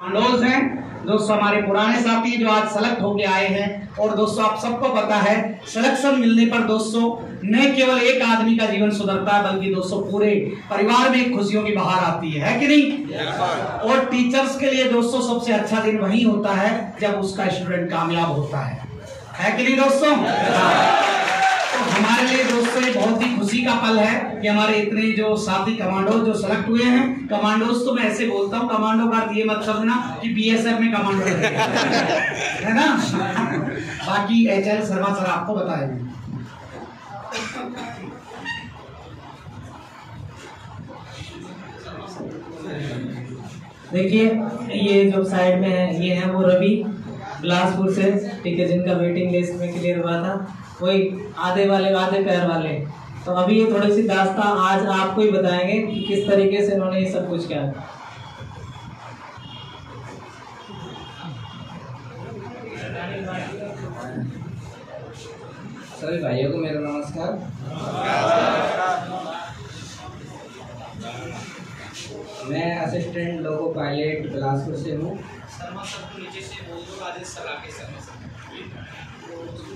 Commandos हैं दोस्तों, हमारे पुराने साथी जो आज सेलेक्ट होके आए हैं। और दोस्तों आप सबको पता है सिलेक्शन मिलने पर दोस्तों न केवल एक आदमी का जीवन सुधरता है बल्कि दोस्तों पूरे परिवार में खुशियों की बहार आती है कि नहीं। और टीचर्स के लिए दोस्तों सबसे अच्छा दिन वही होता है जब उसका स्टूडेंट कामयाब होता है कि नहीं दोस्तों। तो हमारे लिए दोस्तों ये बहुत ही खुशी का पल है कि हमारे इतने जो साथी कमांडोज जो सेलेक्ट हुए हैं। कमांडोज तो मैं ऐसे बोलता हूँ, कमांडो का ये मत समझना कि बीएसएफ में कमांडो है ना। बाकी एचएल शर्मा सर आपको बताएंगे। देखिए ये जो साइड में है ये है वो रवि बिलासपुर से, ठीक है, जिनका वेटिंग लिस्ट में क्लियर हुआ था, वही आधे पैर वाले। तो अभी ये थोड़ी सी दास्तां आज आपको ही बताएंगे कि किस तरीके से इन्होंने ये सब कुछ किया। सभी भाइयों को मेरा नमस्कार। मैं असिस्टेंट लोको पायलट बिलासपुर से हूँ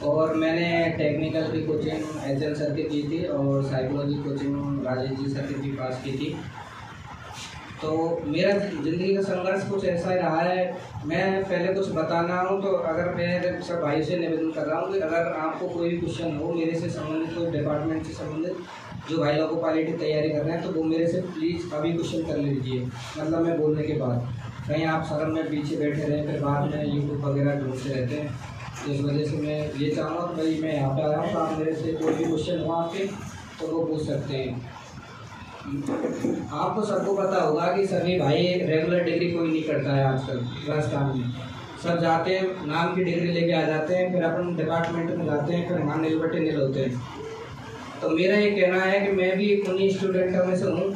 और मैंने टेक्निकल की कोचिंग एचएल सर की की थी और psychology coaching Rajesh ji sir की भी पास की थी। तो मेरा ज़िंदगी का संघर्ष कुछ ऐसा ही रहा है। मैं पहले कुछ बताना हूँ तो अगर मैं सब भाई से निवेदन कर रहा हूँ कि अगर आपको कोई भी क्वेश्चन हो मेरे से संबंधित, कोई डिपार्टमेंट से संबंधित जो भाई लोगों पायलट की तैयारी कर रहे हैं, तो वो मेरे से प्लीज़ अभी क्वेश्चन कर लीजिए, मतलब मैं बोलने के बाद। कहीं आप शर्म में पीछे बैठे रहें फिर बाद में यूट्यूब वगैरह ढूंढते रहते हैं। तो इस वजह से मैं ये चाहूँगा कि भाई मैं यहाँ पे आया हूँ तो आप मेरे से कोई भी क्वेश्चन हो आपके तो वो पूछ सकते हैं। आपको सबको पता होगा कि सभी भाई रेगुलर डिग्री कोई नहीं करता है आजकल राजस्थान में। सब जाते हैं नाम की डिग्री लेके आ जाते हैं, फिर अपन डिपार्टमेंट में जाते हैं, फिर वहाँ नील बट्टे नील होते हैं। तो मेरा ये कहना है कि मैं भी उन्हीं स्टूडेंटों में से हूँ।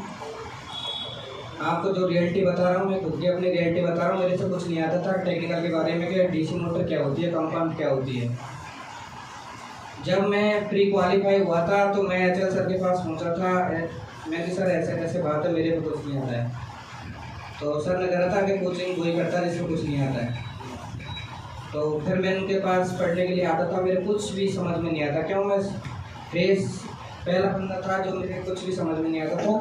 आपको जो रियलिटी बता रहा हूँ मैं खुद की अपनी रियलिटी बता रहा हूँ। मेरे से कुछ नहीं आता था टेक्निकल के बारे में कि डीसी मोटर क्या होती है, कंपाउंड क्या होती है। जब मैं प्री क्वालिफाई हुआ था तो मैं एचएल सर के पास पहुँचा था। मैं कि सर ऐसे कैसे बात है, मेरे को कुछ नहीं आता है। तो सर ने कहा था कि कोचिंग वही करता है जिसको कुछ नहीं आता है। तो फिर मैं उनके पास पढ़ने के लिए आता था, मेरे कुछ भी समझ में नहीं आता। क्यों, मैं फ्रेश पहला बंदा था जो मेरे कुछ भी समझ में नहीं आता था।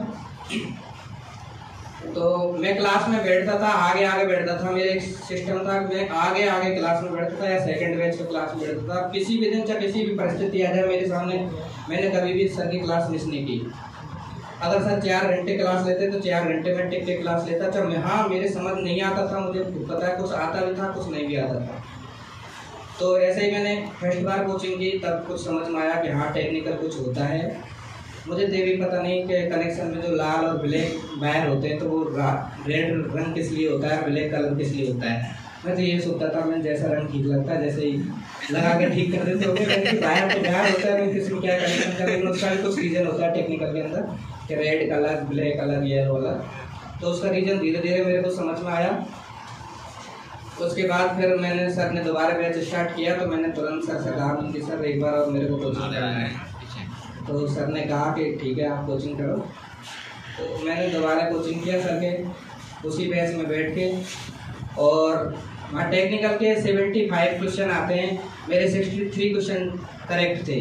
तो मैं क्लास में बैठता था, आगे बैठता था। मेरा एक सिस्टम था कि मैं आगे क्लास में बैठता था या सेकंड बेंच पे क्लास में बैठता था। किसी भी दिन चाहे किसी भी परिस्थिति आ जाए मेरे सामने, मैंने कभी भी सर की क्लास मिस नहीं की। अगर सर 4 घंटे क्लास लेते तो 4 घंटे में टिक के क्लास लेता था। हाँ, मेरे समझ नहीं आता था, मुझे पता है कुछ आता भी था कुछ नहीं भी आता था। तो ऐसे ही मैंने फर्स्ट बार कोचिंग की तब कुछ समझ में आया कि हाँ टेक्निकल कुछ होता है। मुझे तो भी पता नहीं कि कनेक्शन में जो लाल और ब्लैक वायर होते हैं तो वो रेड रंग किस लिए होता है, ब्लैक कलर किस लिए होता है। मैं तो ये सोचता था मैं जैसा रंग ठीक लगता है जैसे ही लगा के ठीक कर देते होंगे। वायर तो वायर होता है, किसी में क्या कनेक्शन कर, लेकिन उसका भी कुछ रीज़न होता है टेक्निकल के अंदर कि red colour, black colour, yellow वाला। तो उसका रीज़न धीरे धीरे मेरे को समझ में आया। उसके बाद फिर मैंने सर ने दोबारा बैच स्टार्ट किया तो मैंने तुरंत सर से कहा कि सर एक बार और मेरे को कोचिंग करना है। तो सर ने कहा कि ठीक है आप कोचिंग करो। तो मैंने दोबारा कोचिंग किया सर के उसी बैच में बैठ के, और वहाँ टेक्निकल के 75 क्वेश्चन आते हैं, मेरे 63 क्वेश्चन करेक्ट थे।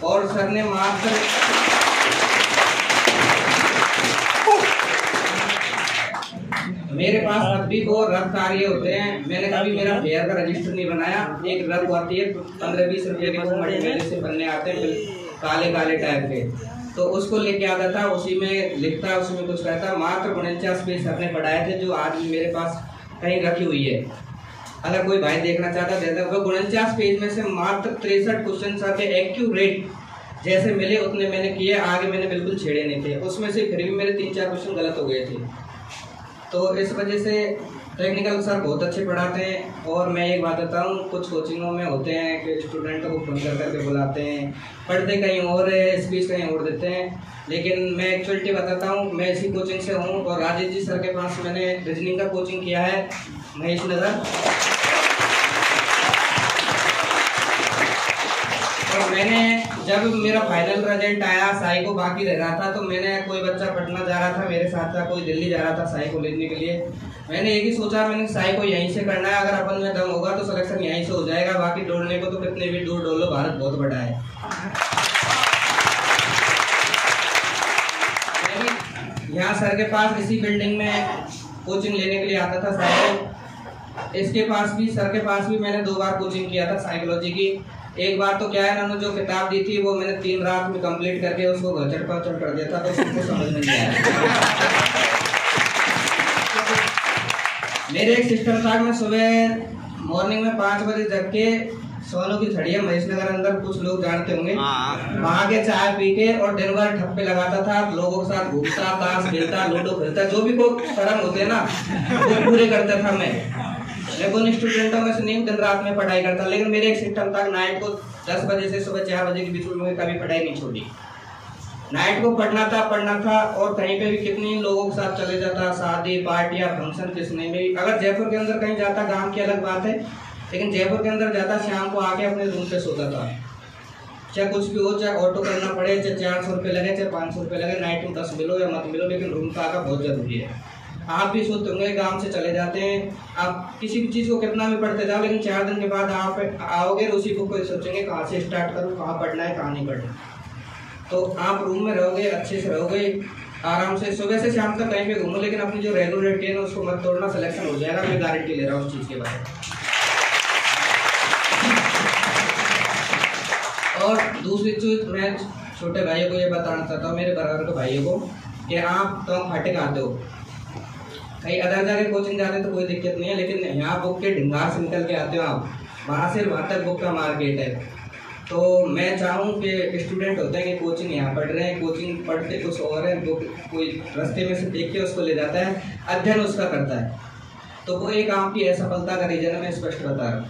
और सर ने मात्र मेरे पास अब भी 2 रफ कार्य होते हैं। मैंने कभी मेरा फेयर का रजिस्टर नहीं बनाया। एक रफ आती है 15-20 रुपये के, वो मटेरियल से बनने आते हैं काले टाइप के, तो उसको लेके आता था, उसी में लिखता, उसी में कुछ कहता। मात्र 49 पेज सर ने पढ़ाए थे जो आज भी मेरे पास कहीं रखी हुई है। अगर कोई भाई देखना चाहता देता, वो 49 पेज में से मात्र 63 क्वेश्चन आते एक्यूरेट जैसे मिले उतने मैंने किए, आगे मैंने बिल्कुल छेड़े नहीं थे। उसमें से फिर भी मेरे 3-4 क्वेश्चन गलत हो गए थे। तो इस वजह से टेक्निकल सर बहुत अच्छे पढ़ाते हैं। और मैं एक बात बताऊँ, कुछ कोचिंगों में होते हैं कि स्टूडेंटों को फोन करके बुलाते हैं, पढ़ते कहीं और है, स्पीच कहीं और देते हैं। लेकिन मैं एक्चुअलिटी बताता हूँ, मैं इसी कोचिंग से हूँ और राजेश जी सर के पास मैंने रीजनिंग का कोचिंग किया है महेश नगर। और मैंने जब मेरा फाइनल रिजल्ट आया, साई को बाकी रह रहा था, तो मैंने कोई बच्चा पटना जा रहा था मेरे साथ था, कोई दिल्ली जा रहा था साई को लेने के लिए। मैंने एक ही सोचा, मैंने साई को यहीं से करना है, अगर अपन में दम होगा तो सिलेक्शन यहीं से हो जाएगा, बाकी दौड़ने को तो कितने भी दूर दौड़ लो, भारत बहुत बड़ा है। यहाँ सर के पास इसी बिल्डिंग में कोचिंग लेने के लिए आता था साई को। इसके पास भी, सर के पास भी मैंने 2 बार कोचिंग किया था साइकोलॉजी की। एक बार तो क्या है, उन्होंने जो किताब दी थी वो मैंने 3 रात में कंप्लीट करके उसको घचड़ पचड़ कर दिया था, तो उसको समझ में नहीं आया। मेरे एक सिस्टम था, मैं सुबह मॉर्निंग में 5 बजे जग के सोनू की छड़िया महेशनगर अंदर कुछ लोग जानते होंगे, वहाँ के चाय पी के और दिन भर ठप्पे लगाता था, लोगों के साथ घूमता, ताश खेलता, लूडो खेलता, जो भी कोई शर्म होते हैं ना वो पूरे करता था। मैं उन स्टूडेंटों में से नहीं दिन रात में पढ़ाई करता, लेकिन मेरे एक सिस्टम था, नाइट को 10 बजे से सुबह 4 बजे के बीच में कभी पढ़ाई नहीं छोड़ी। नाइट को पढ़ना था और कहीं पे भी कितनी लोगों के साथ चले जाता, शादी पार्टियां फंक्शन किसने में। अगर जयपुर के अंदर कहीं जाता, गांव की अलग बात है, लेकिन जयपुर के अंदर जाता, शाम को आके अपने रूम पे सोता था। चाहे कुछ भी हो, चाहे ऑटो करना पड़े, चाहे 400 रुपये लगे, चाहे 500 रुपये लगे, नाइट में 10 मिलो या मत मिलो, लेकिन रूम का आका बहुत जरूरी है। आप भी सोचते होंगे, गांव से चले जाते हैं, आप किसी भी चीज़ को कितना भी पढ़ते जाओ, लेकिन 4 दिन के बाद आप आओगे उसी बुक को सोचेंगे कहाँ से स्टार्ट करूँ, कहाँ पढ़ना है, कहाँ नहीं पढ़ना। तो आप रूम में रहोगे, अच्छे से रहोगे, आराम से सुबह से शाम तक कहीं पे घूमो, लेकिन अपनी जो रेगुलर रूटीन है उसको मत तोड़ना, सिलेक्शन हो जाएगा, मैं गारंटी ले रहा हूँ उस चीज़ के बारे में। और दूसरी चीज़ मैं छोटे भाइयों को ये बताना चाहता हूँ, मेरे बराबर के भाइयों को, कि आप तो फाटे आते हो, कहीं अदर जगह कोचिंग जाते तो कोई दिक्कत नहीं है, लेकिन यहाँ बुक के ढिंगार से निकल के आते हो आप, वहाँ से वहाँ तक बुक का मार्केट है। तो मैं चाहूँ कि स्टूडेंट होते हैं कि कोचिंग यहाँ पढ़ रहे हैं, कोचिंग पढ़ते कुछ और है, बुक कोई रास्ते में से देख के उसको ले जाता है, अध्ययन उसका करता है, तो वो एक आपकी असफलता का रीजन है। मैं स्पष्ट बता रहा हूँ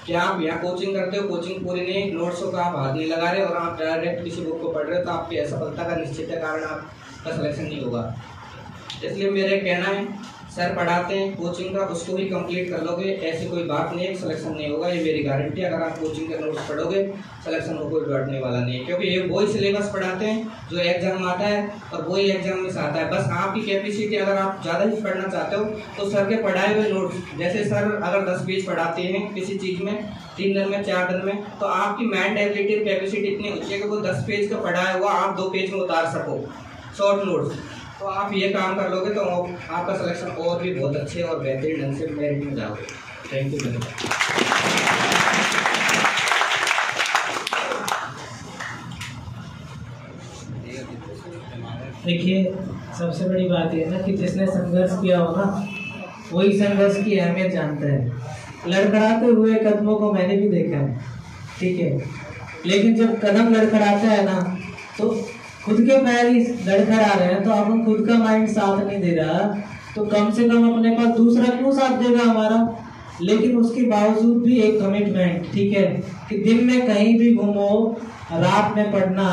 कि आप यहाँ कोचिंग करते हो, कोचिंग पूरी नहीं, नोट्सों का आप हाथ नहीं लगा रहे और आप डायरेक्ट किसी बुक को पढ़ रहे हो, तो आपकी असफलता का निश्चित है कारण आपका सिलेक्शन नहीं होगा। इसलिए मेरे कहना है, सर पढ़ाते हैं कोचिंग का, उसको भी कंप्लीट कर लोगे, ऐसी कोई बात नहीं है सिलेक्शन नहीं होगा, ये मेरी गारंटी है। अगर आप कोचिंग के नोट्स पढ़ोगे, सिलेक्शन को कोई बैठने वाला नहीं है, क्योंकि ये वही सिलेबस पढ़ाते हैं जो एग्जाम आता है और वही एग्जाम में से आता है। बस आपकी कैपेसिटी, अगर आप ज़्यादा ही पढ़ना चाहते हो तो सर के पढ़ाए हुए नोट्स, जैसे सर अगर 10 पेज पढ़ाते हैं किसी चीज़ में 3 दिन में 4 दिन में, तो आपकी माइंड एबिलिटी कैपेसिटी इतनी होती है कि वो 10 पेज का पढ़ाया हुआ आप 2 पेज में उतार सको शॉर्ट नोट्स। तो आप ये काम कर लोगे तो आपका सिलेक्शन और भी बहुत अच्छे और बेहतरीन ढंग से मेरिट में जाओगे। Thank you. देखिए, सबसे बड़ी बात यह है ना कि जिसने संघर्ष किया हो ना, वही संघर्ष की अहमियत जानता है। लड़खड़ाते हुए कदमों को मैंने भी देखा है, ठीक है, लेकिन जब कदम लड़खड़ाता है ना, तो खुद के पैर ही लड़खड़ा रहे हैं, तो अपन खुद का माइंड साथ नहीं दे रहा, तो कम से कम अपने पास दूसरा क्यों साथ देगा हमारा। लेकिन उसके बावजूद भी एक कमिटमेंट, ठीक है, कि दिन में कहीं भी घूमो, रात में पढ़ना,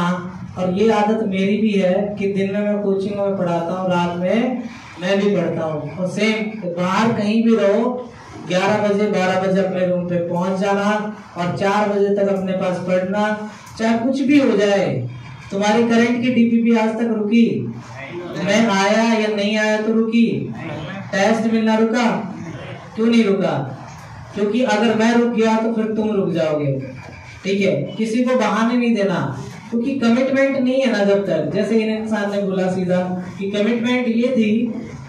और ये आदत मेरी भी है कि दिन में मैं कोचिंग में पढ़ाता हूँ, रात में मैं भी पढ़ता हूँ। और सेम बाहर कहीं भी रहो, 11 बजे 12 बजे अपने रूम पे पहुंच जाना और 4 बजे तक अपने पास पढ़ना, चाहे कुछ भी हो जाए। तुम्हारी करंट की डीपीपी आज तक रुकी? मैं आया या नहीं आया तो रुकी? टेस्ट मिलना रुका? क्यों नहीं रुका? क्योंकि अगर मैं रुक गया तो फिर तुम रुक जाओगे, ठीक है। किसी को बहाने नहीं देना, क्योंकि कमिटमेंट नहीं है ना जब तक, जैसे इन इंसान ने बोला सीधा कि कमिटमेंट ये थी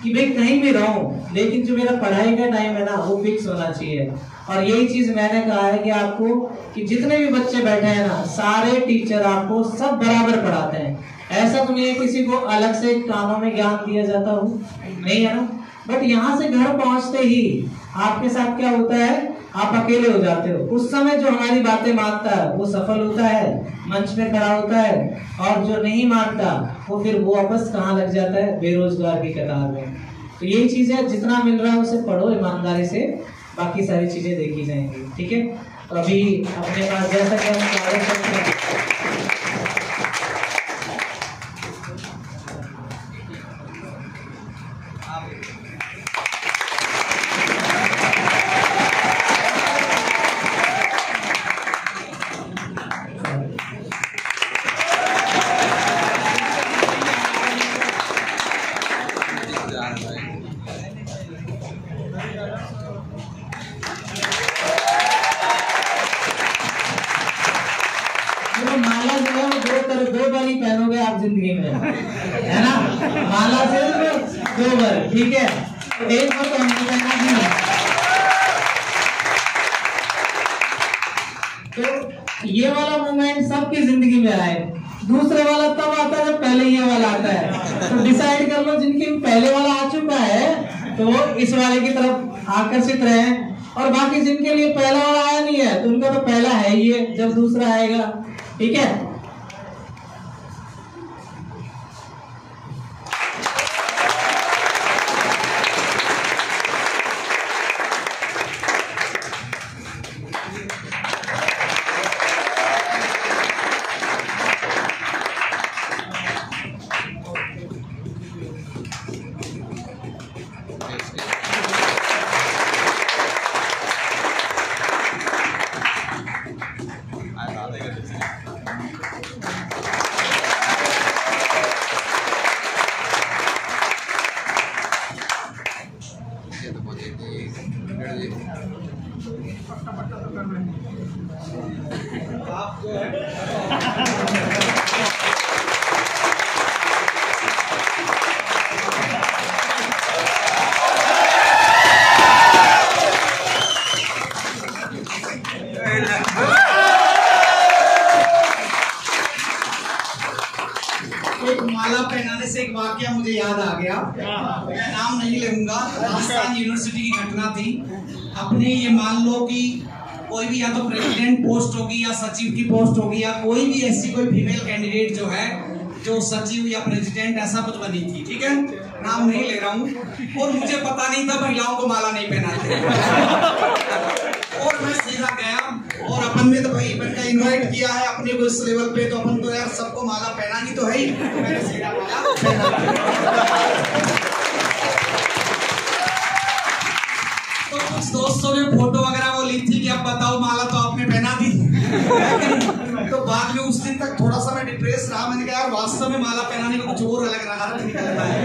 कि भाई कहीं भी रहूं, लेकिन जो मेरा पढ़ाई का टाइम है ना वो फिक्स होना चाहिए। और यही चीज मैंने कहा है कि आपको, कि जितने भी बच्चे बैठे हैं ना, सारे टीचर आपको सब बराबर पढ़ाते हैं। ऐसा तो नहीं है किसी को अलग से कानों में ज्ञान दिया जाता हो, नहीं है ना। बट यहाँ से घर पहुंचते ही आपके साथ क्या होता है, आप अकेले हो जाते हो। उस समय जो हमारी बातें मानता है वो सफल होता है, मंच पे खड़ा होता है, और जो नहीं मानता वो फिर वो वापस कहाँ लग जाता है, बेरोजगार की कतार में। तो यही चीज है, जितना मिल रहा है उसे पढ़ो ईमानदारी से, बाकी सारी चीजें देखी जाएंगी, ठीक है। तो अभी अपने पास जैसा कि हम है ना। माला सिर्फ 2 बार, ठीक है, एक बार तो हमने पहना नहीं। तो ये वाला मोमेंट सबकी जिंदगी में आए। दूसरे वाला तब आता है जब पहले ये वाला आता है। तो डिसाइड कर लो, जिनके पहले वाला आ चुका है तो वो इस वाले की तरफ आकर्षित रहे, और बाकी जिनके लिए पहला वाला आया नहीं है तो उनका तो पहला है ही है जब दूसरा आएगा, ठीक है। माला पहनाने से एक वाकया मुझे याद आ गया, मैं नाम नहीं लूंगा। राजस्थान यूनिवर्सिटी की घटना थी। अपने ये मान लो कि कोई भी या तो प्रेसिडेंट पोस्ट होगी या सचिव की पोस्ट होगी या कोई भी ऐसी कोई फीमेल कैंडिडेट जो है जो सचिव या प्रेसिडेंट ऐसा कुछ बनी थी, ठीक है, नाम नहीं ले रहा हूँ। और मुझे पता नहीं था महिलाओं को माला नहीं पहनाते। और मैं सीधा गया और अपन ने तो भाई इवेंट का इनवाइट किया है अपने को इस लेवल पे, तो अपन तो यार सबको माला पहनानी तो है ही। मैंने सीधा माला तो कुछ दोस्तों ने फोटो वगैरह वो ली थी कि अब बताओ माला तो आपने पहना दी। तो बाद में उस दिन तक थोड़ा सा मैं डिप्रेस रहा। मैंने कहा यार वास्तव में माला पहनाने का कुछ और अलग रहा निकलता है।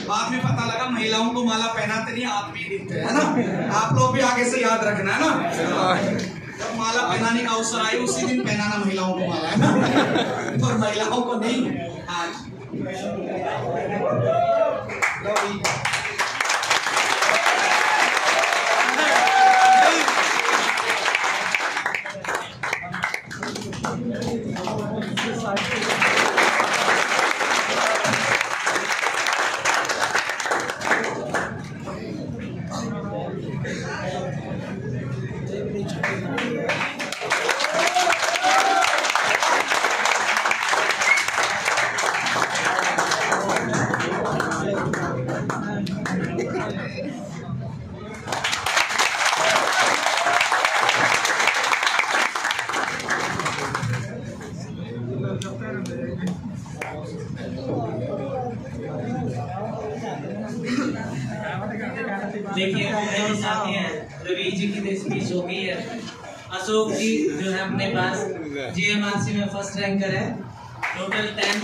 बाद में पता लगा महिलाओं को माला पहनाते नहीं, आदमी दिखते है ना। आप लोग भी आगे से याद रखना है ना, जब माला पहनाने का अवसर आए उसी दिन पहनाना महिलाओं को माला, है ना, और महिलाओं को नहीं। आज देखिए मेरे साथी हैं रवि जी की स्पीच हो गई है। अशोक जी जो है अपने पास GMRC में फर्स्ट रैंकर है, टोटल 10।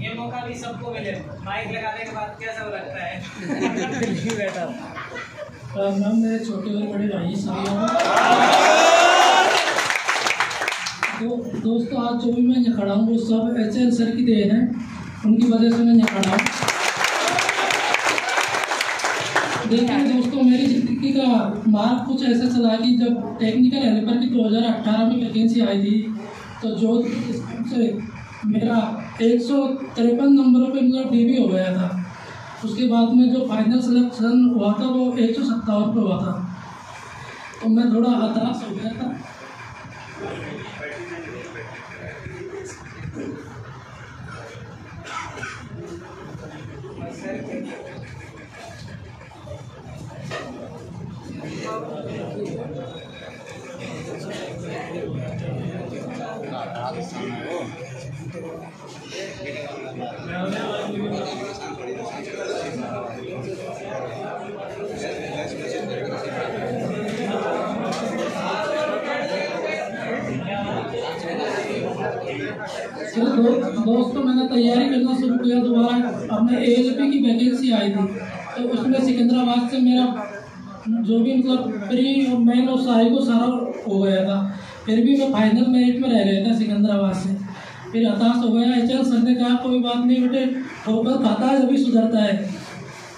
ये मौका भी सबको मिले। माइक लगाने के बाद कैसा लगता है? बैठा मैम, मेरे छोटे और बड़े भाई सभी तो दोस्तों, आज जो भी मैं यहाँ खड़ा हूँ वो सब HL सर की देन है, उनकी वजह से मैं यहाँ खड़ा हूँ। देखिए दोस्तों, मेरी जिंदगी का मार्ग कुछ ऐसा चला कि जब टेक्निकल हेल्पर की 2018 में वैकेंसी आई थी तो जो से मेरा 153 नंबरों पे मेरा DB हो गया था। उसके बाद में जो फाइनल सिलेक्शन हुआ था वो 157 पे हुआ था, तो मैं थोड़ा हताश हो गया था। दोस्तों, मैंने तैयारी करना शुरू किया दोबारा। अपने ALP की वैकेंसी आई थी तो उसमें सिकंदराबाद से मेरा जो भी मतलब प्री और मेन और सारी को सारा हो गया था, फिर भी मैं फाइनल मेरिट में रह गया था सिकंदराबाद से। फिर हताश हो गया। HL सर ने कहा कोई बात नहीं बेटे, ठोकर खाता है जब भी सुधरता है।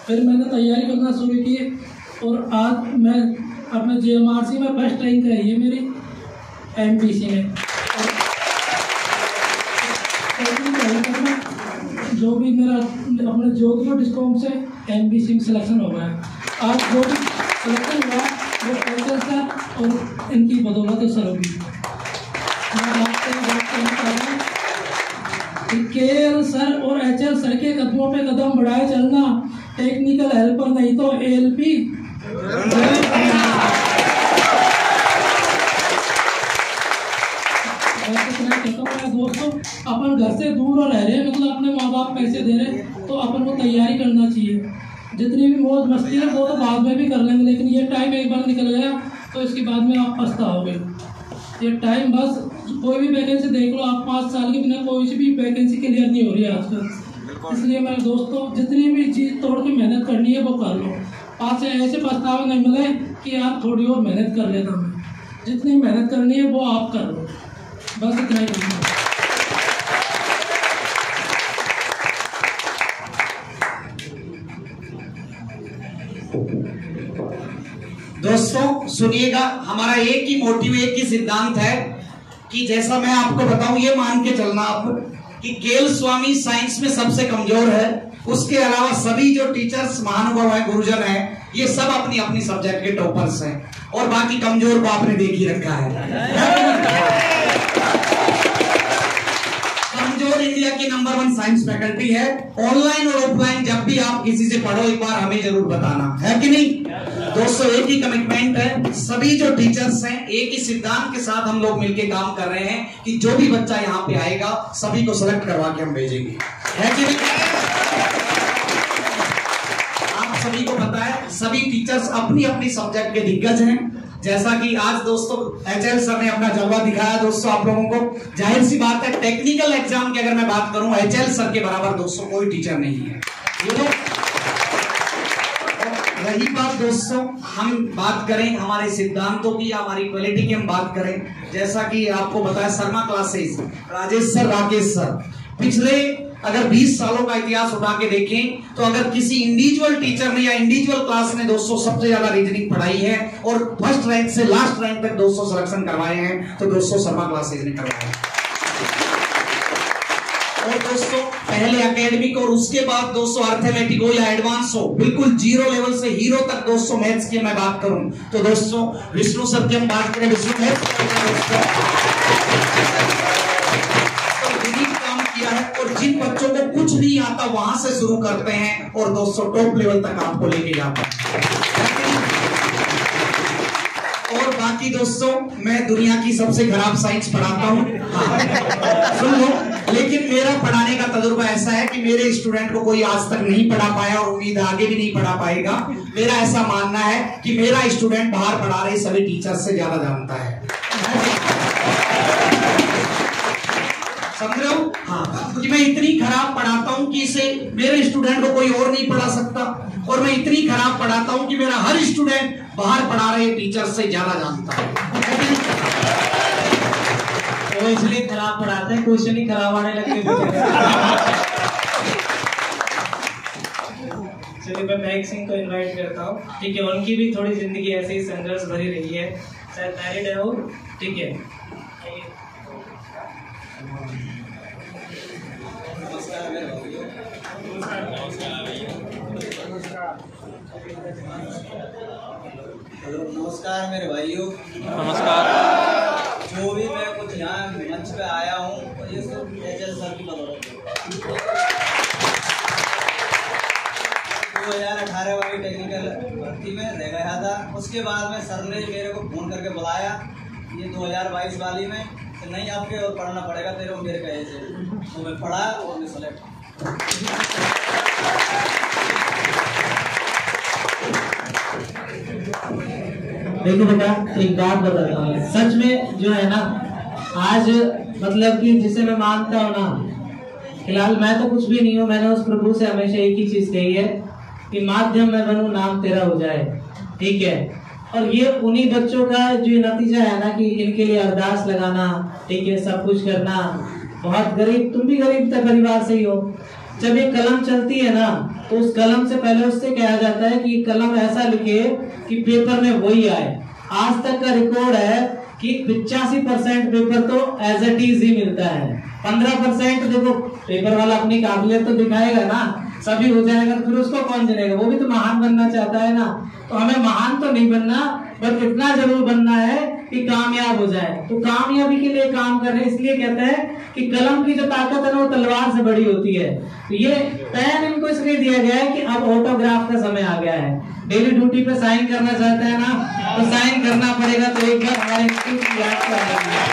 फिर मैंने तैयारी करना शुरू की और आज मैं अपने JMRC में फर्स्ट रैंक आई है मेरी MPC में। जो भी मेरा अपने जोधपुर डिस्कॉम से MPC में सिलेक्शन हो गया। आज जो भी सिलेक्शन हुआ वो HL सर और इनकी बदौलत सर होगी। KL सर और HL सर के कदमों पे कदम बढ़ाए चलना, टेक्निकल हेल्पर नहीं तो ALP। दोस्तों अपन घर से दूर रह रहे हैं, मतलब अपने माँ बाप पैसे दे रहे, तो अपन को तैयारी करना चाहिए। जितनी भी मौज मस्ती है वो तो बाद में भी कर लेंगे, लेकिन ये टाइम एक बार निकल गया तो इसके बाद में आप पछताओगे। ये टाइम बस कोई भी वैकेंसी देख लो आप, 5 साल के बिना कोई सी भी वैकेंसी क्लियर नहीं हो रही है आजकल। इसलिए मेरे दोस्तों जितनी भी चीज़ तोड़ के मेहनत करनी है वो कर लो। आज से ऐसे पछतावे नहीं मिले कि आप थोड़ी और मेहनत कर लेता हूँ। जितनी मेहनत करनी है वो आप कर लो, बस इतना ही करना है। दोस्तों सुनिएगा, हमारा एक ही मोटिव, एक ही सिद्धांत है कि जैसा मैं आपको बताऊं ये मान के चलना आप कि केएल स्वामी साइंस में सबसे कमजोर है। उसके अलावा सभी जो टीचर्स महानुभाव है, गुरुजन है, ये सब अपनी अपनी सब्जेक्ट के टॉपर्स हैं और बाकी कमजोर को आपने देख ही रखा है। कमजोर इंडिया की नंबर 1 साइंस फैकल्टी है। ऑनलाइन और ऑफलाइन जब भी आप किसी से पढ़ो एक बार हमें जरूर बताना, है कि नहीं दोस्तों। एक ही कमिटमेंट है, सभी जो टीचर्स हैं एक ही सिद्धांत के साथ हम लोग मिलकर काम कर रहे हैं कि जो भी बच्चा यहाँ पे आएगा सभी को सेलेक्ट करवा के हम भेजेंगे, है कि नहीं। आप सभी को पता है सभी टीचर्स अपनी अपनी सब्जेक्ट के दिग्गज हैं। जैसा कि आज दोस्तों HL सर ने अपना जलवा दिखाया दोस्तों आप लोगों को। जाहिर सी बात है टेक्निकल एग्जाम की अगर मैं बात करूं HL सर के बराबर दोस्तों कोई टीचर नहीं है। रही बात दोस्तों, हम बात करें हमारे सिद्धांतों की या हमारी क्वालिटी की हम बात करें, जैसा कि आपको बताया Sharma classes, Rajesh sir, Rakesh sir, पिछले अगर 20 सालों का इतिहास उठा के देखें तो अगर किसी इंडिविजुअल टीचर ने या इंडिविजुअल क्लास ने दोस्तों सबसे ज्यादा रीजनिंग पढ़ाई है और फर्स्ट रैंक से लास्ट रैंक तक दोस्तों सिलेक्शन करवाए हैं तो दोस्तों शर्मा क्लासेस ने करवाए हैं। और दोस्तों पहले एकेडमिक और उसके बाद दोस्तों अर्थमेटिक हो या एडवांस हो, बिल्कुल 0 लेवल से हीरो तक दोस्तों मैथ्स की मैं बात करूं तो दोस्तों विष्णु सर की हम बात करें, विष्णु मैथ्स किया है। और जिन बच्चों को कुछ नहीं आता वहां से शुरू करते हैं और दोस्तों टॉप लेवल तक आपको लेके जाते हैं। और बाकी दोस्तों मैं दुनिया की सबसे खराब साइंस पढ़ाता हूं, हाँ सुन लो, लेकिन मेरा पढ़ाने का तजुर्बा ऐसा है कि मेरे स्टूडेंट को कोई आज तक नहीं पढ़ा पाया और उम्मीद आगे भी नहीं पढ़ा पाएगा। मेरा ऐसा मानना है कि मेरा स्टूडेंट बाहर पढ़ा रहे सभी टीचर से ज्यादा जानता है, समझ रहे हो। हाँ, कि मैं इतनी खराब पढ़ाता हूं कि इसे मेरे स्टूडेंट को कोई और नहीं पढ़ा सकता और मैं इतनी खराब पढ़ाता हूं कि मेरा हर स्टूडेंट बाहर पढ़ा रहे टीचर से ज्यादा जानता है। वो इसलिए खराब पढ़ाते हैं, क्वेश्चन ही खराब आने लगते। चलिए मैं महक सिंह को इनवाइट करता हूँ, ठीक है। उनकी भी थोड़ी जिंदगी ऐसे ही संघर्ष भरी रही है, शायद मैरिड है वो, ठीक है। हेलो नमस्कार मेरे भाइयों, नमस्कार। जो भी मैं कुछ यहाँ मंच पे आया हूँ ये सब HL सर की बदौलत है। 2018 वाली टेक्निकल भर्ती में रह गया था, उसके बाद में सर ने मेरे को फोन करके बुलाया ये 2022 वाली में तो नहीं आपके और पढ़ना पड़ेगा तेरे को मेरे कहे से, तो मैं पढ़ा और मैं सेलेक्ट। देखो बेटा एक बात बताता हूँ, सच में जो है ना आज मतलब कि जिसे मैं मानता हूँ ना, फिलहाल मैं तो कुछ भी नहीं हूँ, मैंने उस प्रभु से हमेशा एक ही चीज कही है कि माध्यम मैं बनूं नाम तेरा हो जाए। ठीक है। और ये उन्हीं बच्चों का जो नतीजा है ना कि इनके लिए अरदास लगाना, ठीक है, सब कुछ करना। बहुत गरीब, तुम भी गरीब परिवार से ही हो। जब ये कलम चलती है ना तो उस कलम से पहले उससे कहा जाता है कि कलम ऐसा लिखे कि पेपर में वही आए। आज तक का रिकॉर्ड है कि 85% पेपर तो एज इट इज ही मिलता है। 15% देखो पेपर वाला अपनी काबिलियत तो दिखाएगा ना, सभी हो जाएगा तो फिर उसको कौन चलेगा? वो भी तो महान बनना चाहता है ना। तो हमें महान तो नहीं बनना, बट इतना जरूर बनना है कि कामयाब हो जाए। तो कामयाबी के लिए काम कर रहे हैं, इसलिए कहते हैं कि कलम की जो ताकत है ना वो तलवार से बड़ी होती है। तो ये पेन इनको इसलिए दिया गया है कि अब ऑटोग्राफ का समय आ गया है। डेली ड्यूटी पे साइन करना चाहते हैं ना, तो साइन करना पड़ेगा। तो एक बार हमारे इंस्टीट्यूट की याद करेंगे।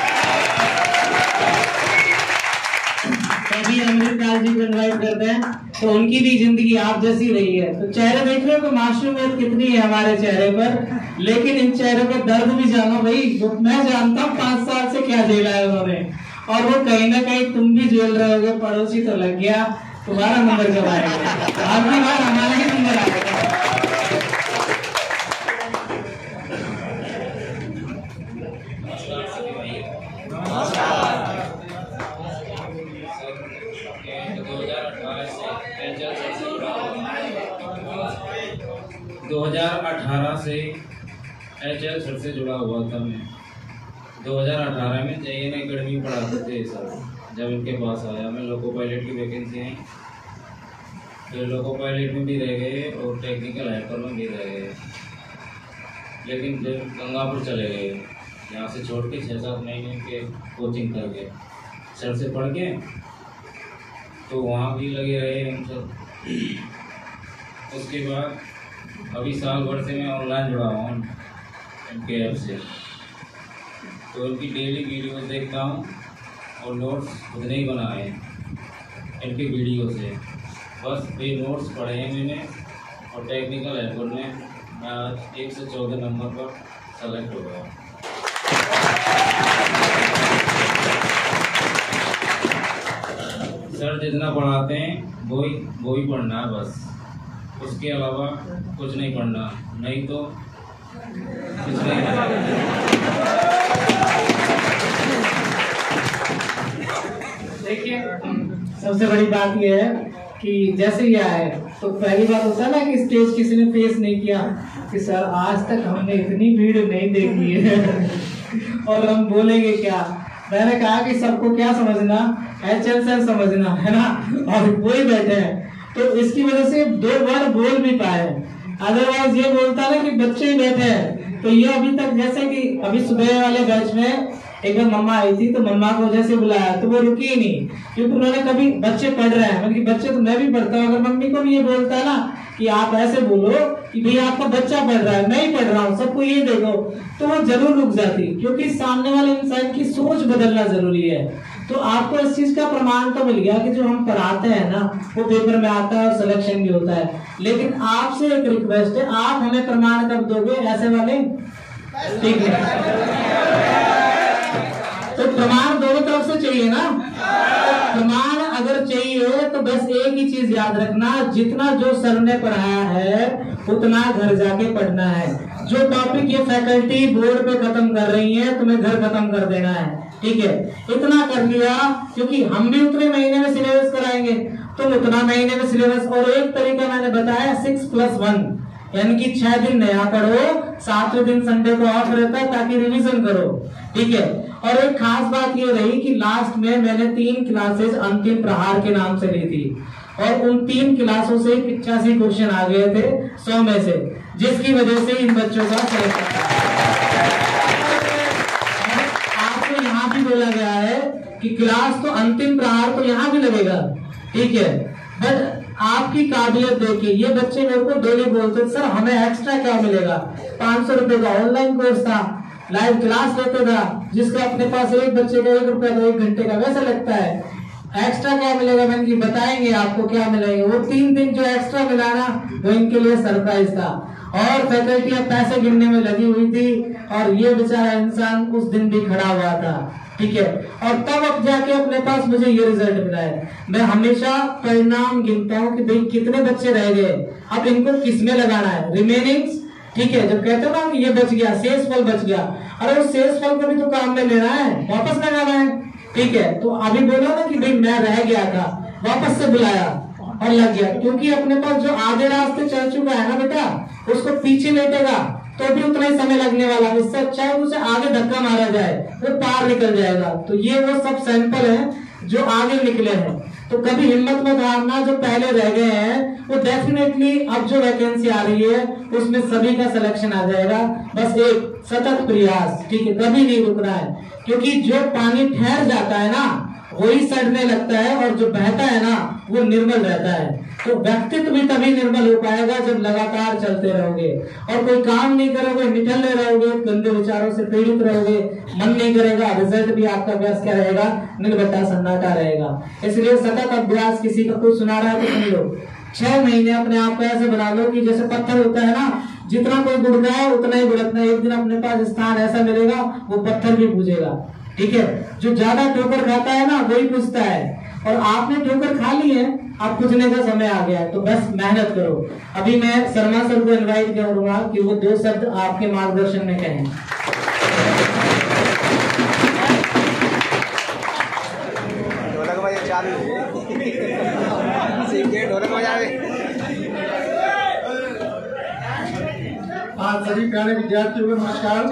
अभी अमृतलाल जी को इनवाइट करते हैं, तो उनकी भी जिंदगी आप जैसी रही है। तो चेहरे देख रहे हो कि मासूमियत कितनी है हमारे चेहरे पर, लेकिन इन चेहरों पर दर्द भी जानो भाई। मैं जानता हूँ 5 साल से क्या झेला है उन्होंने, और वो कहीं ना कहीं तुम भी झेल रहे होगे। पड़ोसी तो लग गया, तुम्हारा नंबर कब आएगा? आखिरी बार हमारा ही नंबर आएगा। 2018 से HL सर से जुड़ा हुआ था मैं। 2018 में JN अकेडमी पढ़ाते थे सर। जब इनके पास आया मैं, लोको पायलट की वैकेंसी आई, फिर लोको पायलट में भी रह गए और टेक्निकल हेल्पर में भी रह गए। लेकिन जब गंगापुर चले गए, यहाँ से छोड़ के 6-7 महीने के कोचिंग कर गए सर से पढ़ के, तो वहाँ भी लगे रहे हम सब। उसके बाद अभी साल भर से मैं ऑनलाइन जुड़ा हूँ इनके ऐप से, तो इनकी डेली वीडियो देखता हूँ और नोट्स खुद ने ही बनाए हैं इनके वीडियो से। बस वे नोट्स पढ़े हैं मैंने, और टेक्निकल हेल्पर में मैं आज 1 से 14 नंबर पर सेलेक्ट हो गया। सर जितना पढ़ाते हैं वो ही पढ़ना है बस, उसके अलावा कुछ नहीं पढ़ना, नहीं तो कुछ नहीं। देखिए सबसे बड़ी बात यह है कि जैसे ही आए तो पहली बात होता है ना कि स्टेज किसी ने फेस नहीं किया कि सर आज तक हमने इतनी भीड़ नहीं देखी है और हम बोलेंगे क्या। मैंने कहा कि सबको क्या समझना, HL सर समझना है ना, और वही बैठे हैं। तो इसकी वजह से 2 बार बोल भी पाए, अदरवाइज ये बोलता ना कि बच्चे ही बैठे हैं। तो ये अभी तक, जैसे कि अभी सुबह वाले बैच में एक बार मम्मा आई थी, तो मम्मा को जैसे बुलाया तो वो रुकी ही नहीं, क्योंकि उन्होंने कभी बच्चे पढ़ रहे हैं, मतलब बच्चे तो मैं भी पढ़ता हूँ, अगर मम्मी को भी ये बोलता है ना कि आप ऐसे बोलो कि भैया आपका बच्चा पढ़ रहा है, मैं ही पढ़ रहा हूँ, सबको ये देखो, तो वो जरूर रुक जाती, क्योंकि सामने वाले इंसान की सोच बदलना जरूरी है। तो आपको इस चीज का प्रमाण तो मिल गया कि जो हम पढ़ाते हैं ना वो पेपर में आता है और सिलेक्शन भी होता है। लेकिन आपसे एक रिक्वेस्ट है, आप हमें प्रमाण कब दोगे ऐसे वाले? ठीक है, तो प्रमाण दोनों तरफ से चाहिए ना। प्रमाण अगर चाहिए तो बस एक ही चीज याद रखना, जितना जो सर ने पढ़ाया है उतना घर जाके पढ़ना है। जो टॉपिक ये फैकल्टी बोर्ड पे खत्म कर रही है तुम्हें घर खत्म कर देना है, ठीक है। इतना कर लिया, क्योंकि हम भी उतने महीने में सिलेबस कराएंगे, तुम उतना महीने में सिलेबस। और एक तरीका मैंने बताया 6+1, यानी कि 6 दिन नया पढ़ो, 7वें दिन संडे को ऑफ रहता है ताकि रिवीजन करो, ठीक है। और एक खास बात ये रही कि लास्ट में मैंने 3 क्लासेस अंतिम प्रहार के नाम से ली थी, और उन 3 क्लासों से 85 क्वेश्चन आ गए थे 100 में से, जिसकी वजह से इन बच्चों का सिलेक्शन। आपको यहाँ भी बोला गया है कि क्लास तो अंतिम प्रहार तो यहाँ भी लगेगा, ठीक है, बट आपकी काबिलियत देखिए। ये बच्चे मेरे को डेली बोलते सर हमें एक्स्ट्रा क्या मिलेगा। 500 रुपए का ऑनलाइन कोर्स था, लाइव क्लास लेते था, जिसका अपने पास एक बच्चे का 1 रुपया का 1 घंटे का वैसा लगता है। एक्स्ट्रा क्या मिलेगा, मैंने कि बताएंगे आपको क्या मिलेगा। वो 3 दिन जो एक्स्ट्रा मिला ना वो इनके लिए सरप्राइज था, और फैकल्टी अब पैसे गिनने में लगी हुई थी, और ये बेचारा इंसान उस दिन भी खड़ा हुआ था, ठीक है। और तब अब जाके अपने पास मुझे ये रिजल्ट मिला है। मैं हमेशा परिणाम गिनता हूँ कि भाई कितने बच्चे रह गए, अब इनको किस में लगाना है, रिमेनिंग ठीक है, जब कहते हो ना कि ये बच गया, शेष फल बच गया, अरे उस शेष फल को भी तो काम में लेना है, वापस लगाना है। ठीक है, तो अभी बोला ना कि भाई मैं रह गया था, वापस से बुलाया और लग गया, क्योंकि अपने पास जो आधे रास्ते चल चुका है ना बेटा, उसको पीछे लेटेगा तो भी उतना ही समय लगने वाला है। इससे अच्छा है उसे आगे धक्का मारा जाए, वो पार निकल जाएगा। तो ये वो सब सैंपल है जो आगे निकले हैं। तो कभी हिम्मत मत हारना, जो पहले रह गए हैं वो डेफिनेटली अब जो वैकेंसी आ रही है उसमें सभी का सिलेक्शन आ जाएगा। बस एक सतत प्रयास, ठीक है, कभी नहीं रुकना है, क्योंकि जो पानी ठहर जाता है ना वही सड़ने लगता है, और जो बहता है ना वो निर्मल रहता है। तो व्यक्तित्व भी तभी निर्मल हो पाएगा जब लगातार चलते रहोगे, और कोई काम नहीं करोगे, निठल्ले रहोगे, गंदे विचारों से पीड़ित रहोगे, मन नहीं करेगा, रिजल्ट भी आपका अभ्यास क्या रहेगा, नीलबट्टा सन्नाटा रहेगा। इसलिए सतत अभ्यास, किसी का कोई सुना रहा है तो सुन लो, 6 महीने अपने आप को ऐसे बना लो कि जैसे पत्थर होता है ना, जितना कोई गुड़का है उतना ही गुड़कना। एक दिन अपने पास स्थान ऐसा मिलेगा वो पत्थर भी पूजेगा। ठीक है, जो ज्यादा ठोकर खाता है ना वही पूछता है, और आपने ठोकर खा ली है, अब पूछने का समय आ गया है, तो बस मेहनत करो। अभी मैं शर्मा सर को इनवाइट करूंगा कि वो 2 शब्द आपके मार्गदर्शन में कहें। ढोलक बजे चालू ढोलक बजावे। आज सभी प्यारे विद्यार्थियों को नमस्कार।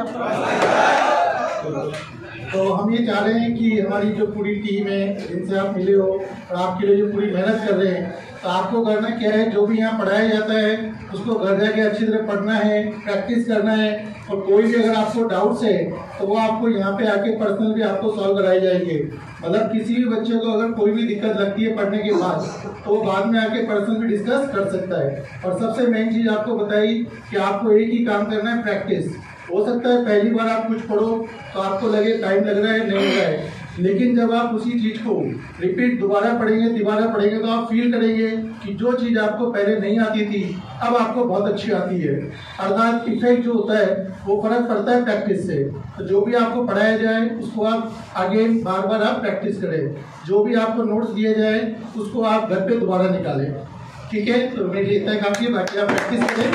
तो हम ये चाह रहे हैं कि हमारी जो पूरी टीम है जिनसे आप मिले हो और आपके लिए जो पूरी मेहनत कर रहे हैं, तो आपको करना क्या है, जो भी यहाँ पढ़ाया जाता है उसको घर जाके अच्छी तरह पढ़ना है, प्रैक्टिस करना है, और कोई भी अगर आपको डाउट्स है तो वो आपको यहाँ पे आके पर्सनल भी आपको सॉल्व कराए जाएंगे। मतलब किसी भी बच्चे को अगर कोई भी दिक्कत लगती है पढ़ने के बाद, तो वो बाद में आके पर्सनल भी डिस्कस कर सकता है। और सबसे मेन चीज़ आपको बताई कि आपको एक ही काम करना है, प्रैक्टिस। हो सकता है पहली बार आप कुछ पढ़ो तो आपको लगे टाइम लग रहा है, नहीं लग रहा है, लेकिन जब आप उसी चीज को रिपीट दोबारा पढ़ेंगे तो आप फील करेंगे कि जो चीज आपको पहले नहीं आती थी अब आपको बहुत अच्छी आती है। अर्थात इफेक्ट जो होता है वो फर्क पड़ता है प्रैक्टिस से। तो जो भी आपको पढ़ाया जाए उसको आप आगे बार बार आप प्रैक्टिस करें, जो भी आपको नोट्स दिए जाए उसको आप घर पे दोबारा निकालें। ठीक है, तो मेरे इतना काफी है, बाकी आप प्रैक्टिस करें।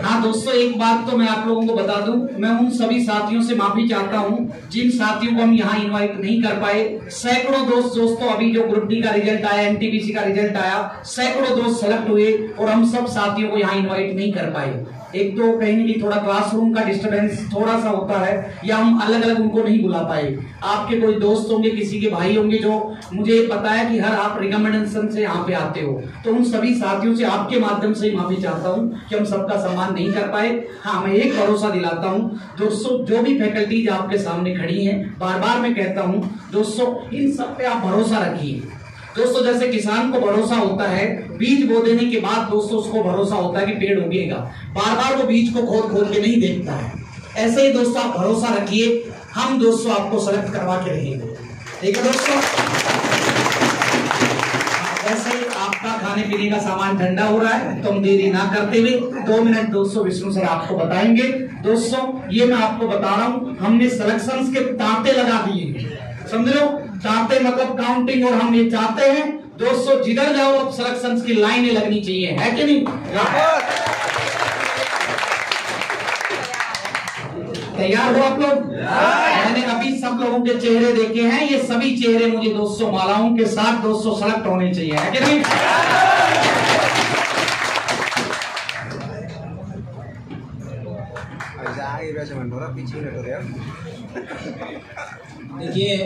हाँ दोस्तों, एक बात तो मैं आप लोगों को बता दूं, मैं उन सभी साथियों से माफी चाहता हूं जिन साथियों को हम यहाँ इनवाइट नहीं कर पाए। सैकड़ों दोस्तों अभी जो ग्रुप डी का रिजल्ट आया, एनटीपीसी का रिजल्ट आया, सैकड़ों दोस्त सेलेक्ट हुए और हम सब साथियों को यहाँ इनवाइट नहीं कर पाए। एक तो कहीं ना कहीं थोड़ा क्लासरूम का डिस्टर्बेंस थोड़ा सा होता है, या हम अलग अलग उनको नहीं बुला पाए। आपके कोई दोस्त होंगे, किसी के भाई होंगे जो मुझे पता है कि हर आप रिकमेंडेशन से यहाँ पे आते हो, तो उन सभी साथियों से आपके माध्यम से ही माफी चाहता हूँ कि हम सबका सम्मान नहीं कर पाए। हाँ, मैं एक भरोसा दिलाता हूँ दोस्तों, जो भी फैकल्टीज आपके सामने खड़ी है, बार बार मैं कहता हूँ दोस्तों, इन सब पे आप भरोसा रखिए। दोस्तों जैसे किसान को भरोसा होता है बीज बो देने के बाद, दोस्तों उसको भरोसा होता है कि पेड़ उगेगा, बार बार वो बीज को खोद खोद के नहीं देखता है। ऐसे ही दोस्तों आप भरोसा रखिए, हम दोस्तों आपको सेलेक्ट करवा के रहेंगे। ठीक है दोस्तों, वैसे आपका खाने पीने का सामान ठंडा हो रहा है, तो हम देरी ना करते हुए 2 मिनट दोस्तों विष्णु सर आपको बताएंगे। दोस्तों ये मैं आपको बता रहा हूँ, हमने सिलेक्शंस के तांते लगा दिए, समझ लो, चाहते मतलब काउंटिंग, और हम ये चाहते हैं दोस्तों जिधर जाओ अब सिलेक्शंस की लाइनें लगनी चाहिए, है कि नहीं? तैयार हो आप लोग? मैंने अभी सब लोगों के चेहरे देखे हैं, ये सभी चेहरे मुझे दोस्तों मालाओं के साथ दोस्तों सेलेक्ट होने चाहिए, है कि नहीं? देखिए,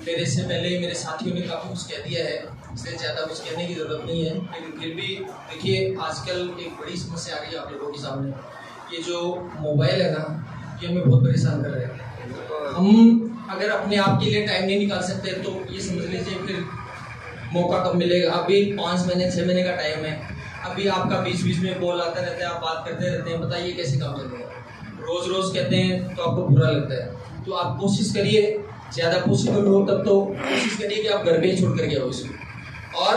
मेरे से पहले मेरे साथियों ने काफ़ी कुछ कह दिया है, इसलिए ज़्यादा कुछ कहने की ज़रूरत नहीं है। लेकिन फिर भी देखिए, आजकल एक बड़ी समस्या आ रही है आप लोगों के सामने। ये जो मोबाइल है ना, ये हमें बहुत परेशान कर रहा है। हम अगर अपने आप के लिए टाइम नहीं निकाल सकते तो ये समझ लीजिए फिर मौका कब मिलेगा। अभी 5 महीने 6 महीने का टाइम है, अभी आपका बीच बीच में कॉल आता रहता है, आप बात करते रहते हैं, बताइए कैसे काम चलेगा। रोज़ रोज़ कहते हैं तो आपको बुरा लगता है। तो आप कोशिश करिए, ज़्यादा पॉसिबल हो तब तो कोशिश करिए कि आप घर पे ही छोड़ करके आओ इसको, और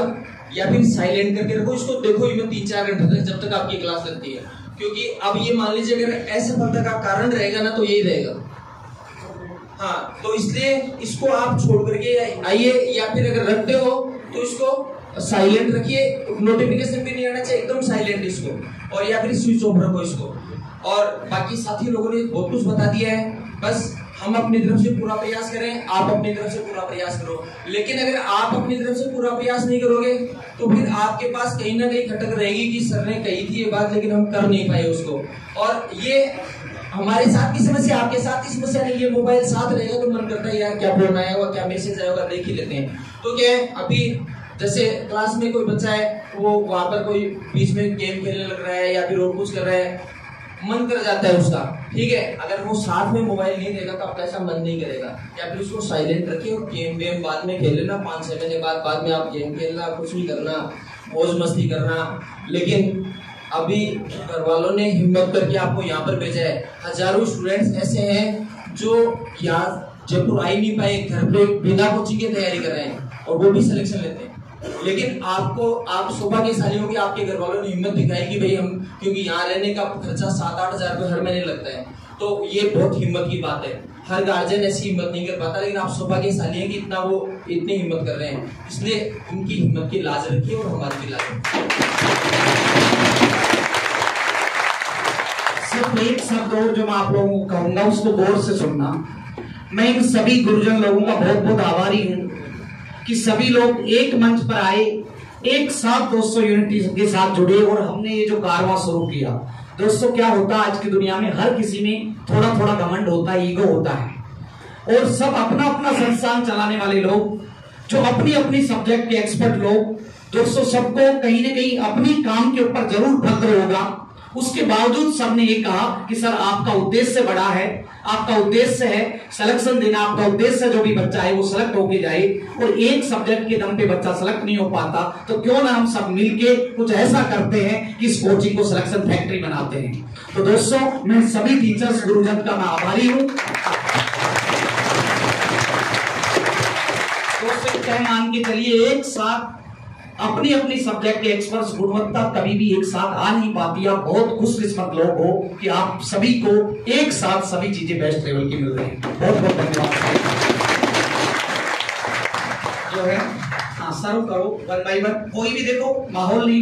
या फिर साइलेंट करके रखो इसको। देखो ये 3-4 घंटे तक जब तक आपकी क्लास लगती है, क्योंकि अब ये मान लीजिए अगर असफलता का कारण रहेगा ना तो यही रहेगा। हाँ, तो इसलिए इसको आप छोड़ करके आइए, या फिर अगर रखते हो तो इसको साइलेंट रखिए, नोटिफिकेशन भी नहीं आना चाहिए, एकदम साइलेंट इसको, और या फिर स्विच ऑफ रखो इसको। और बाकी साथी लोगों ने बहुत कुछ बता दिया है, बस हम अपनी तरफ से पूरा प्रयास करें, आप अपनी तरफ से पूरा प्रयास करो। लेकिन अगर आप अपनी तरफ से पूरा प्रयास नहीं करोगे तो फिर आपके पास कहीं ना कहीं खटक रहेगी कि सर ने कही थी ये बात लेकिन हम कर नहीं पाए उसको। और ये हमारे साथ की समस्या, आपके साथ की समस्या नहीं, ये मोबाइल साथ रहेगा तो मन करता है यार क्या फोन आया होगा, क्या मैसेज आया होगा, देख ही लेते हैं। तो क्या है, अभी जैसे क्लास में कोई बच्चा है, वो वहां पर कोई बीच में गेम खेलने लग रहा है या फिर और कुछ कर रहा है, मन कर जाता है उसका, ठीक है। अगर वो साथ में मोबाइल नहीं देगा तो आपका ऐसा मन नहीं करेगा, या फिर उसको साइलेंट रखिए और गेम वेम बाद में खेल लेना, 5-6 महीने बाद में आप गेम खेलना, कुछ भी करना, मौज मस्ती करना। लेकिन अभी घर वालों ने हिम्मत करके आपको यहाँ पर भेजा है। हजारों स्टूडेंट्स ऐसे हैं जो यहाँ जयपुर आ ही नहीं पाए, घर पे बिना कोचिंग की तैयारी कर रहे हैं और वो भी सिलेक्शन लेते हैं। लेकिन आपको, आप सौभाग्यशाली होंगे, आपके घर वालों ने हिम्मत दिखाई कि भाई हम, क्योंकि यहाँ रहने का खर्चा 7-8 हजार रुपये हर महीने लगता है, तो ये बहुत हिम्मत की बात है। हर गार्जियन ऐसी हिम्मत नहीं कर पाता, लेकिन आप सौभाग्यशाली हैं कि इतनी हिम्मत कर रहे हैं, इसलिए उनकी हिम्मत की लाज रखिए और हमारी भी लाज रखिए। सिर्फ एक शब्द और जो मैं आप लोगों को कहूंगा उसको गौर से सुनना। मैं इन सभी गुरुजन लोगों का बहुत बहुत आभारी हूं कि सभी लोग एक मंच पर आए, एक साथ दोस्तों यूनिटी के साथ जुड़े और हमने ये जो कारवां शुरू किया। दोस्तों क्या होता है आज की दुनिया में, हर किसी में थोड़ा थोड़ा घमंड होता है, ईगो होता है, और सब अपना अपना संस्थान चलाने वाले लोग, जो अपनी अपनी सब्जेक्ट के एक्सपर्ट लोग, दोस्तों सबको कहीं ना कहीं अपनी काम के ऊपर जरूर फक्र होगा। उसके बावजूद सबने ये कहा कि सर आपका उद्देश्य बड़ा है, आपका उद्देश्य है सिलेक्शन देना, आपका उद्देश्य है जो भी बच्चा है वो सिलेक्ट होके जाए, और एक सब्जेक्ट के दम पे बच्चा सिलेक्ट नहीं हो पाता, तो क्यों ना हम सब मिलके कुछ ऐसा करते हैं कि इस कोचिंग को सिलेक्शन फैक्ट्री बनाते हैं। तो दोस्तों मैं सभी टीचर्स गुरुजन का मैं आभारी हूं। दोस्तों क्या मान के चलिए, एक साथ अपनी अपनी सब्जेक्ट के एक्सपर्ट्स, गुणवत्ता कभी भी एक साथ आ नहीं पाती। आप बहुत खुशकिस्मत लोग हो कि आप सभी को एक साथ सभी चीजें बेस्ट लेवल की मिल रही हैं। बहुत बहुत धन्यवाद। जो है हाँ सर्व करो 1 by 1, कोई भी देखो माहौल नहीं